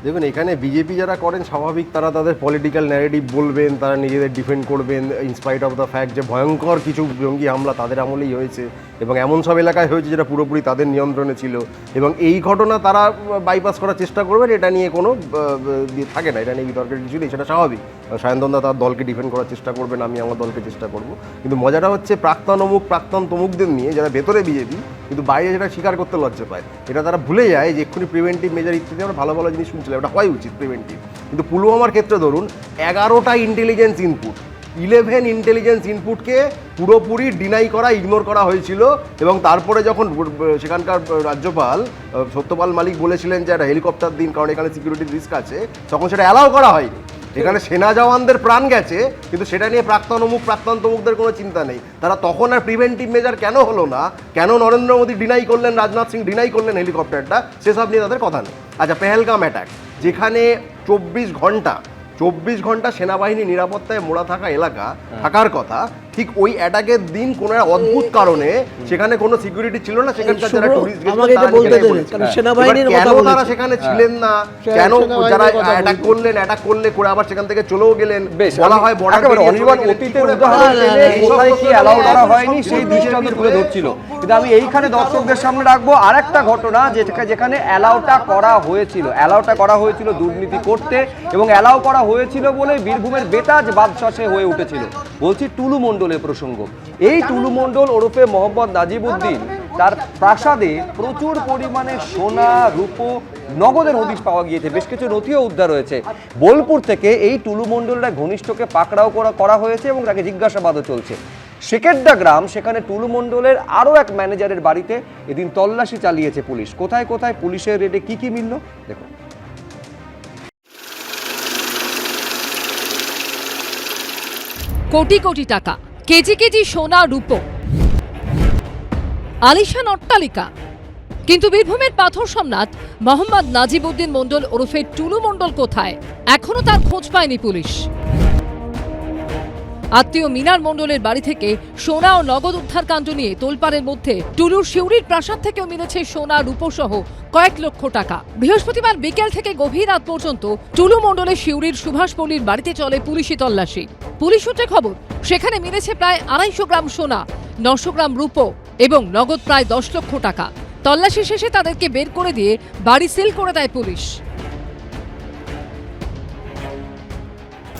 দেখুন, এখানে বিজেপি যারা করেন স্বাভাবিক, তারা তাদের পলিটিক্যাল ন্যারেটিভ বলবেন, তারা নিজেদের ডিফেন্ড করবেন ইনস্পাইট অফ দ্য ফ্যাক্ট যে ভয়ঙ্কর কিছু জঙ্গি হামলা তাদের আমলেই হয়েছে এবং এমন সব এলাকায় হয়েছে যেটা পুরোপুরি তাদের নিয়ন্ত্রণে ছিল, এবং এই ঘটনা তারা বাইপাস করার চেষ্টা করবেন, এটা নিয়ে কোনো থাকে না, এটা নিয়ে বিতর্কের কিছু নেই, সেটা স্বাভাবিক। সায়ন্তনদা তার দলকে ডিফেন্ড করার চেষ্টা করবেন, আমি আমার দলকে চেষ্টা করব, কিন্তু মজাটা হচ্ছে প্রাক্তন অমুক প্রাক্তন তমুকদের নিয়ে যারা ভেতরে বিজেপি কিন্তু বাইরে যেটা স্বীকার করতে লজ্জা পায়, এটা তারা ভুলে যায় যে এক্ষুনি প্রিভেন্টিভ মেজার ইত্যাদি আমরা ভালো ভালো জিনিস শুনছিলাম, এটা হওয়াই উচিত প্রিভেন্টিভ। কিন্তু পুলওয়ামার ক্ষেত্রে ধরুন 11টা ইন্টেলিজেন্স ইনপুট, 11 ইন্টেলিজেন্স ইনপুটকে পুরোপুরি ডিনাই করা, ইগনোর করা হয়েছিল, এবং তারপরে যখন সেখানকার রাজ্যপাল সত্যপাল মালিক বলেছিলেন যে একটা হেলিকপ্টার দিন কারণ এখানে সিকিউরিটির রিস্ক আছে, তখন সেটা অ্যালাউ করা হয়নি। এখানে সেনা জওয়ানদের প্রাণ গেছে, কিন্তু সেটা নিয়ে প্রাক্তন অমুক প্রাক্তন তমুকদের কোনো চিন্তা নেই। তারা তখন আর প্রিভেন্টিভ মেজার কেন হলো না, কেন নরেন্দ্র মোদী ডিনাই করলেন, রাজনাথ সিং ডিনাই করলেন হেলিকপ্টারটা, সেসব নিয়ে তাদের কথা নেই। আচ্ছা, পেহেলগাম অ্যাটাক, যেখানে 24 ঘন্টা সেনাবাহিনী নিরাপত্তায় মোড়া থাকা এলাকা থাকার কথা, ঠিক ওই অ্যাটাকের দিন কোনো অদ্ভুত কারণে সেখানে কোনো সিকিউরিটি ছিল না, সেখানকার যারা টুরিস্ট কেন তারা সেখানে ছিলেন না, কেন যারা অ্যাটাক করলে করে আবার সেখান থেকে চলেও গেলেন, বলা হয় বর্ডার অনির্বাণ অতীতের উদাহরণ কোথায় কি অ্যালাউ করা হয়নি সেই দৃষ্টান্ত তুলে ধরছিল। কিন্তু আমি এইখানে দর্শকদের সামনে রাখবো আরেকটা ঘটনা, যেখানে অ্যালাউটা করা হয়েছিল দুর্নীতি করতে, এবং অ্যালাউ করা হয়েছিল বলে বীরভূমের বেতাজ বাদশাহে হয়ে উঠেছিল। বলছি টুলু মণ্ডলের প্রসঙ্গ। এই টুলু মণ্ডল ওরফে মোহাম্মদ নাজিবউদ্দিন, তার প্রাসাদে প্রচুর পরিমাণে সোনা, রূপো, নগদের হদিশ পাওয়া গিয়েছে, বেশ কিছু নথিও উদ্ধার হয়েছে। বোলপুর থেকে এই টুলু মণ্ডলের ঘনিষ্ঠকে পাকড়াও করা হয়েছে এবং তাকে জিজ্ঞাসাবাদও চলছে। শেকেরডা গ্রাম, সেখানে টুলু মণ্ডলের আরও এক ম্যানেজারের বাড়িতে এদিন তল্লাশি চালিয়েছে পুলিশ। কোথায় কোথায় পুলিশের রেডে কি কি মিলল দেখুন। কোটি কোটি টাকা, কেজি কেজি সোনা রূপো, আলিশান অট্টালিকা, কিন্তু বীরভূমের পাথর সোমনাথ মোহাম্মদ নাজিবউদ্দিন মণ্ডল ওরফে টুলু মণ্ডল কোথায়? এখনো তার খোঁজ পায়নি পুলিশ। আত্মীয় মিনার মণ্ডলের বাড়ি থেকে সোনা ও নগদ উদ্ধার কাণ্ড নিয়ে তোলপাড়ের মধ্যে টুলুর শিউরির প্রাসাদ থেকেও মিলেছে সোনা, রূপো সহ কয়েক লক্ষ টাকা। বৃহস্পতিবার বিকেল থেকে গভীর রাত পর্যন্ত টুলু মণ্ডলের শিউরির সুভাষপল্লীর বাড়িতে চলে পুলিশি তল্লাশি। পুলিশ সূত্রে খবর, সেখানে মিলেছে প্রায় 250 গ্রাম সোনা, 900 গ্রাম রূপো এবং নগদ প্রায় 10 লক্ষ টাকা। তল্লাশি শেষে তাদেরকে বের করে দিয়ে বাড়ি সিল করে দেয় পুলিশ।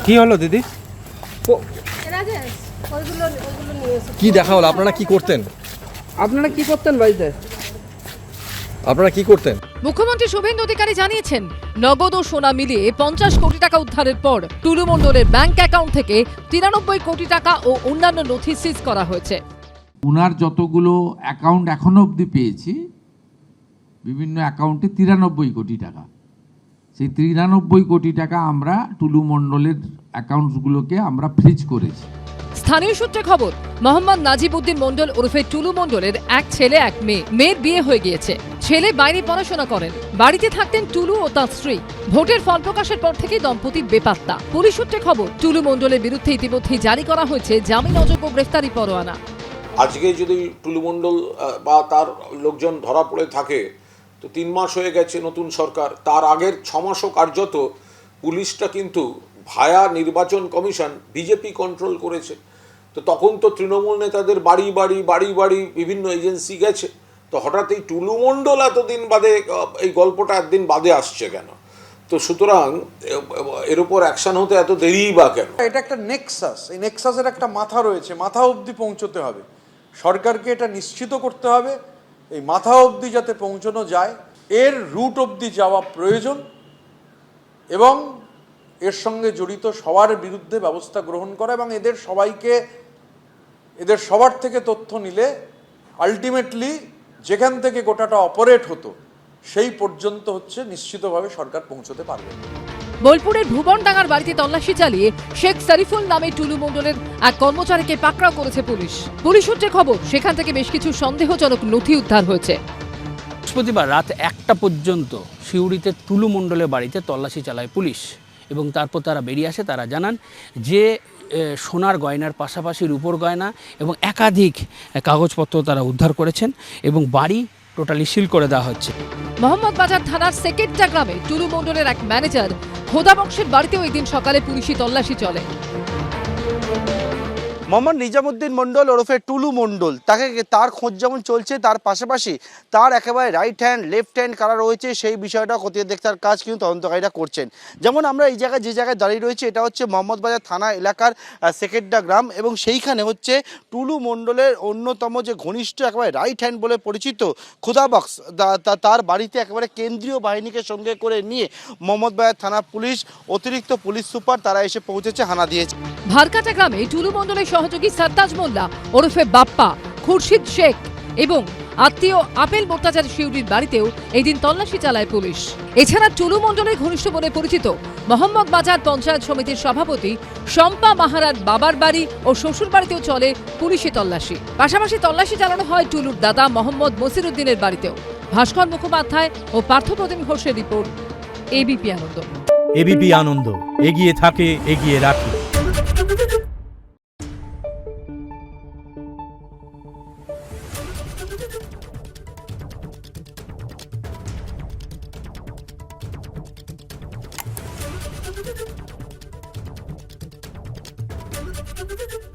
কি হলো দিদি? কি দেখা হলো? আপনারা কি করতেন বাড়িতে? আপনারা কি করতেন? মুখ্যমন্ত্রী শুভেন্দু অধিকারী জানিয়েছেন, নগদ ও সোনা মিলিয়ে 50 কোটি টাকা উদ্ধারের পর টুলু মণ্ডলের ব্যাংক অ্যাকাউন্ট থেকে 93 কোটি টাকা ও অন্যান্য নথি সিজ করা হয়েছে। উনার যতগুলো অ্যাকাউন্ট এখনো অবধি পেয়েছি, বিভিন্ন অ্যাকাউন্টে 93 কোটি টাকা। সেই 93 কোটি টাকা আমরা টুলু মণ্ডলের অ্যাকাউন্টসগুলোকে আমরা ফ্রিজ করেছি। স্থানীয় সূত্রে খবর, মোহাম্মদ নাজিবউদ্দিন মণ্ডল ওরফে টুলু মণ্ডলের এক ছেলে এক মেয়ে। মেয়ের বিয়ে হয়ে গিয়েছে, ছেলে বাইরে পড়াশোনা করেন, বাড়িতে থাকতেন টুলু ও তার স্ত্রী। ভোটের ফল প্রকাশের পর থেকে দম্পতি বেপাত্তা। পুলিশ সূত্রে খবর, টুলু মণ্ডলের বিরুদ্ধে ইতিমধ্যেই জারি করা হয়েছে জামিন অযোগ্য গ্রেফতারি পরোয়ানা। আজকে যদি টুলু মণ্ডল বা তার লোকজন ধরা পড়ে থাকে, তো 3 মাস হয়ে গেছে নতুন সরকার, তার আগের 6 মাসও কার্যত পুলিশটা কিন্তু ভায়া নির্বাচন কমিশন বিজেপি কন্ট্রোল করেছে। তো তখন তো তৃণমূল নেতাদের বাড়ি বাড়ি বিভিন্ন এজেন্সি গেছে, তো হঠাৎ এই টুলু মণ্ডল এতদিন বাদে, এই গল্পটা একদিন বাদে আসছে কেন? তো সুতরাং এর উপর অ্যাকশন হতে এত দেরি বা কেন? এটা একটা নেক্সাস, এই নেক্সাসের একটা মাথা রয়েছে, মাথা অবধি পৌঁছতে হবে। সরকারকে এটা নিশ্চিত করতে হবে এই মাথা অবধি যাতে পৌঁছানো যায়, এর রুট অবধি যাওয়া প্রয়োজন, এবং এর সঙ্গে জড়িত সবার বিরুদ্ধে ব্যবস্থা গ্রহণ করা, এবং এদের সবার থেকে তথ্য নিলে আলটিমেটলি যেখান থেকে গোটাটা অপারেট হতো সেই পর্যন্ত নিশ্চিতভাবে সরকার পৌঁছতে পারবে। বোলপুরের ভুবনডাঙ্গার বাড়িতে তল্লাশি চালিয়ে শেখ শরীফুল নামে টুলু মণ্ডলের এক কর্মচারীকে পাকড়াও করেছে পুলিশ। পুলিশ সূত্রে খবর, সেখান থেকে বেশ কিছু সন্দেহজনক নথি উদ্ধার হয়েছে। বৃহস্পতিবার রাত 1টা পর্যন্ত সিউড়িতে টুলু মণ্ডলের বাড়িতে তল্লাশি চালায় পুলিশ, এবং তারপর তারা বেরিয়ে আসে। তারা জানান যে সোনার গয়নার পাশাপাশি রূপোর গয়না এবং একাধিক কাগজপত্র তারা উদ্ধার করেছেন, এবং বাড়ি টোটালি সিল করে দেওয়া হচ্ছে। মোহাম্মদ বাজার থানার সেকেন্ডা গ্রামে টুলু মণ্ডলের এক ম্যানেজার খোদা বংশের বাড়িতেও এই দিন সকালে পুলিশি তল্লাশি চলে। মোহাম্মদ নিজামুদ্দিন মণ্ডল ওরফে টুলু মণ্ডল, তার খোঁজ যেমন চলছে, তার পাশাপাশি তার একেবারে রাইট হ্যান্ড লেফট হ্যান্ড কারা রয়েছে সেই বিষয়টা খতিয়ে দেখার কাজ কিন্তু তদন্তকারীরা করছেন। যেমন আমরা এই জায়গায় যে জায়গায় দাঁড়িয়ে রয়েছে এটা হচ্ছে মোহাম্মদ বাজার থানা এলাকার সেকেন্ডা গ্রাম, এবং সেইখানে হচ্ছে টুলু মণ্ডলের অন্যতম যে ঘনিষ্ঠ একেবারে রাইট হ্যান্ড বলে পরিচিত খোদা বক্স, তার বাড়িতে একেবারে কেন্দ্রীয় বাহিনীকে সঙ্গে করে নিয়ে মোহাম্মদ বাজার থানা পুলিশ, অতিরিক্ত পুলিশ সুপার তারা এসে পৌঁছেছে, হানা দিয়েছে। ভারকাটা গ্রামে টুলু মণ্ডলের সহযোগী সরতাজ মোল্লা ওরফে বাপ্পা, খুরশিদ শেখ এবং আত্মীয় আপেল মোর্তাজার শিউরির বাড়িতেও এই দিন তল্লাশি চালায় পুলিশ। এছাড়া টুলু মণ্ডলের ঘনিষ্ঠ বলে পরিচিত মোহাম্মদ বাজার পঞ্চায়েত সমিতির সভাপতি শম্পা মাহারার বাবার বাড়ি ও শ্বশুর বাড়িতেও চলে পুলিশি তল্লাশি। পাশাপাশি তল্লাশি চালানো হয় টুলুর দাদা মোহাম্মদ মসিরুদ্দিনের বাড়িতেও। ভাস্কর মুখোপাধ্যায় ও পার্থপ্রতিম ঘোষের রিপোর্ট, এবিপি আনন্দ। এবিপি আনন্দ, এগিয়ে থাকে, এগিয়ে রাখে। Thank you.